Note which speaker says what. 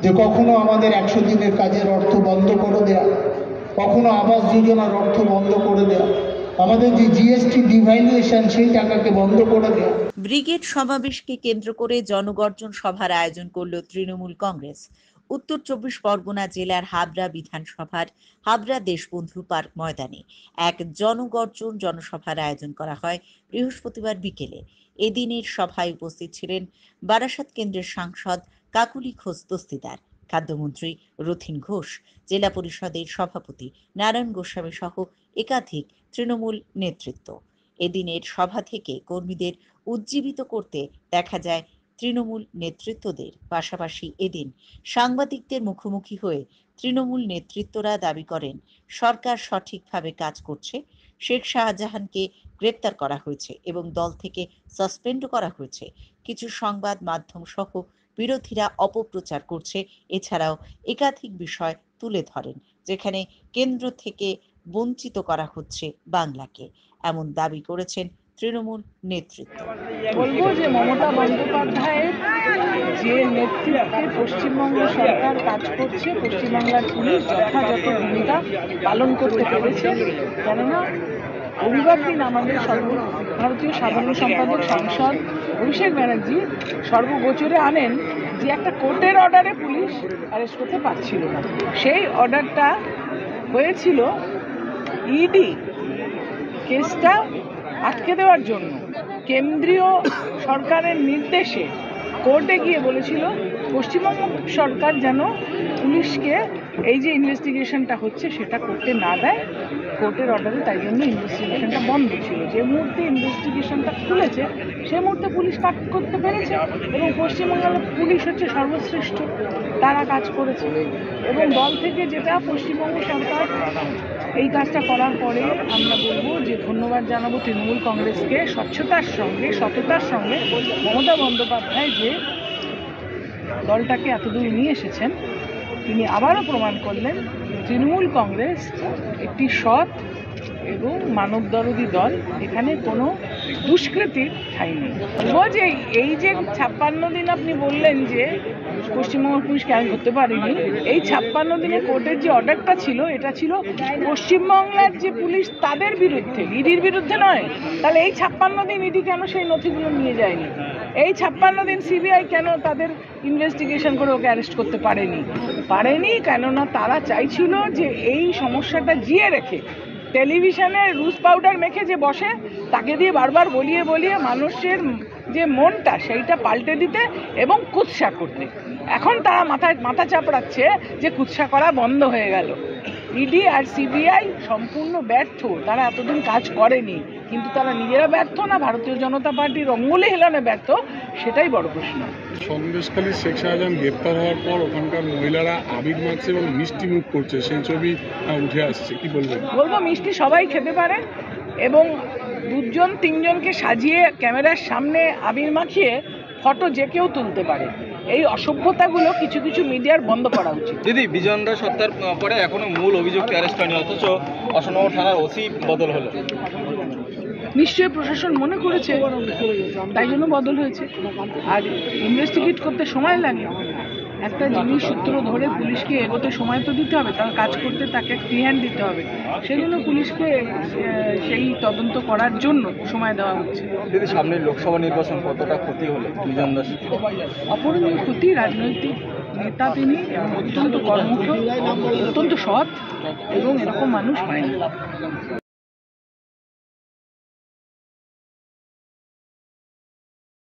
Speaker 1: যে কখনো আমাদের 100 দিনের কাজের অর্থ বন্ধ করে দেয়া, কখনো আবাস যোজনার অর্থ বন্ধ করে দেয়া, আমাদের যে জিএসটি ডিভ্যালুয়েশন সেই টাকাকে বন্ধ করে দেয়া।
Speaker 2: ব্রিগেড সমাবেশকে কেন্দ্র করে জনগর্জন সভার আয়োজন করল তৃণমূল কংগ্রেস। উত্তর 24 পরগনা জেলার হাবড়া বিধানসভার হাবড়া দেশবন্ধু পার্ক ময়দানে এক জনগর্জন জনসভার আয়োজন করা হয় বৃহস্পতিবার বিকেলে। এদিনের সভায় উপস্থিত ছিলেন বারাসাত কেন্দ্রের সাংসদ কাকুলি ঘোষ দস্তিদার, খাদ্যমন্ত্রী রথীন ঘোষ, জেলা পরিষদের সভাপতি নারায়ণ গোস্বামী সহ একাধিক তৃণমূল নেতৃত্ব। এদিনের সভা থেকে কর্মীদের উজ্জীবিত করতে দেখা যায় তৃণমূল নেতৃত্বদের। পাশাপাশি এদিন সাংবাদিকদের মুখোমুখি হয়ে তৃণমূল নেতৃত্বরা দাবি করেন সরকার সঠিকভাবে কাজ করছে, শেখ শাহজাহানকে গ্রেপ্তার করা হয়েছে এবং দল থেকে সাসপেন্ড করা হয়েছে। কিছু সংবাদ মাধ্যম সহ বিরোধীরা অপপ্রচার করছে। এছাড়াও একাধিক বিষয় তুলে ধরেন যেখানে কেন্দ্র থেকে বঞ্চিত করা হচ্ছে বাংলাকে, এমন দাবি করেছেন তৃণমূল নেতৃত্ব।
Speaker 3: বলবো যে মমতা বন্দ্যোপাধ্যায়ের যে নেতৃত্বে পশ্চিমবঙ্গ সরকার কাজ করছে, পশ্চিমবাংলার পুলিশ যথাযথ ভূমিকা পালন করতে পেরেছে। কেননা রবিবার দিন আমাদের সর্বভারতীয় সাধারণ সম্পাদক সাংসদ অভিষেক ব্যানার্জি সর্বগোচরে আনেন যে একটা কোর্টের অর্ডারে পুলিশ অ্যারেস্ট করতে পারছিল না। সেই অর্ডারটা হয়েছিল ইডি কেসটা আটকে দেওয়ার জন্য। কেন্দ্রীয় সরকারের নির্দেশে কোর্টে গিয়ে বলেছিল পশ্চিমবঙ্গ সরকার যেন পুলিশকে এই যে ইনভেস্টিগেশনটা হচ্ছে সেটা করতে না দেয়। কোর্টের অর্ডারে তাই জন্য ইনভেস্টিগেশনটা বন্ধ ছিল। যে মুহূর্তে ইনভেস্টিগেশনটা খুলেছে সে মুহূর্তে পুলিশ কাজ করতে পেরেছে এবং পশ্চিমবাংলার পুলিশ হচ্ছে সর্বশ্রেষ্ঠ, তারা কাজ করেছে। এবং দল থেকে যেটা পশ্চিমবঙ্গ সরকার এই কাজটা করার পরে আমরা বলবো যে ধন্যবাদ জানাবো তৃণমূল কংগ্রেসকে, স্বচ্ছতার সঙ্গে সততার সঙ্গে মমতা বন্দ্যোপাধ্যায় যে দলটাকে এতদূর নিয়ে এসেছেন। তিনি আবারও প্রমাণ করলেন তৃণমূল কংগ্রেস একটি সৎ এবং মানবদরদী দল, এখানে কোনো দুষ্কৃতির ঠাঁই নেই। বলবো যে এই যে 56 দিন আপনি বললেন যে পশ্চিমবঙ্গ পুলিশ কেন করতে পারেনি, এই 56 দিনের কোর্টের যে অর্ডারটা ছিল এটা ছিল পশ্চিমবঙ্গের যে পুলিশ তাদের বিরুদ্ধে, ইডির বিরুদ্ধে নয়। তাহলে এই 56 দিন ইডি কেন সেই নথিগুলো নিয়ে যায়নি? এই 56 দিন সিবিআই কেন তাদের ইনভেস্টিগেশন করে ওকে অ্যারেস্ট করতে পারেনি? কেননা তারা চাইছিল যে এই সমস্যাটা জিয়ে রেখে টেলিভিশনে রুজ পাউডার মেখে যে বসে তাকে দিয়ে বারবার বলিয়ে মানুষের যে মনটা সেইটা পাল্টে দিতে এবং কুৎসা করতে। এখন তারা মাথা চাপড়াচ্ছে যে কুৎসা করা বন্ধ হয়ে গেল। ইডি আর সিবিআই সম্পূর্ণ ব্যর্থ, তারা এতদিন কাজ করেনি। কিন্তু তারা নিজেরা ব্যর্থ না ভারতীয় জনতা পার্টির অঙ্গুলি হেলানে ব্যর্থ, সেটাই বড় প্রশ্ন।
Speaker 4: সন্দেশখালী শেখ শাহজাহান গ্রেপ্তার হওয়ার পর ওখানকার মহিলারা আবির মাখছে এবং মিষ্টি মুখ করছে, সেই ছবি উঠে আসছে, কি বলবেন?
Speaker 3: বলবো মিষ্টি সবাই খেতে পারে এবং 2-3জনকে সাজিয়ে ক্যামেরার সামনে আবির মাখিয়ে ফটো যে কেউ তুলতে পারে। এই অসভ্যতাগুলো কিছু মিডিয়ার বন্ধ করা উচিত।
Speaker 5: দিদি, বিজয়েন্দ্র সত্তার পরে এখনো মূল অভিযুক্ত অ্যারেস্ট হয়নি, অথচ অশোকনগর থানার ওসি বদল হলো।
Speaker 3: নিশ্চয়ই প্রশাসন মনে করেছে তাই জন্য বদল হয়েছে। আর ইনভেস্টিগেট করতে সময় লাগে। একটা জিনিস সূত্র ধরে পুলিশকে এগোতে সময় তো দিতে হবে, তার কাজ করতে তাকে ফ্রি হ্যান্ড দিতে হবে। সেজন্য পুলিশকে সেই তদন্ত করার জন্য সময় দেওয়া হচ্ছে।
Speaker 5: দিদি, সামনের লোকসভা নির্বাচন কতটা ক্ষতি হলো বিজয়েন্দ্র?
Speaker 3: অপরণীয় ক্ষতি। রাজনৈতিক নেতা তিনি এবং অত্যন্ত কর্মঠ, অত্যন্ত সৎ এবং এরকম মানুষ পায়নি।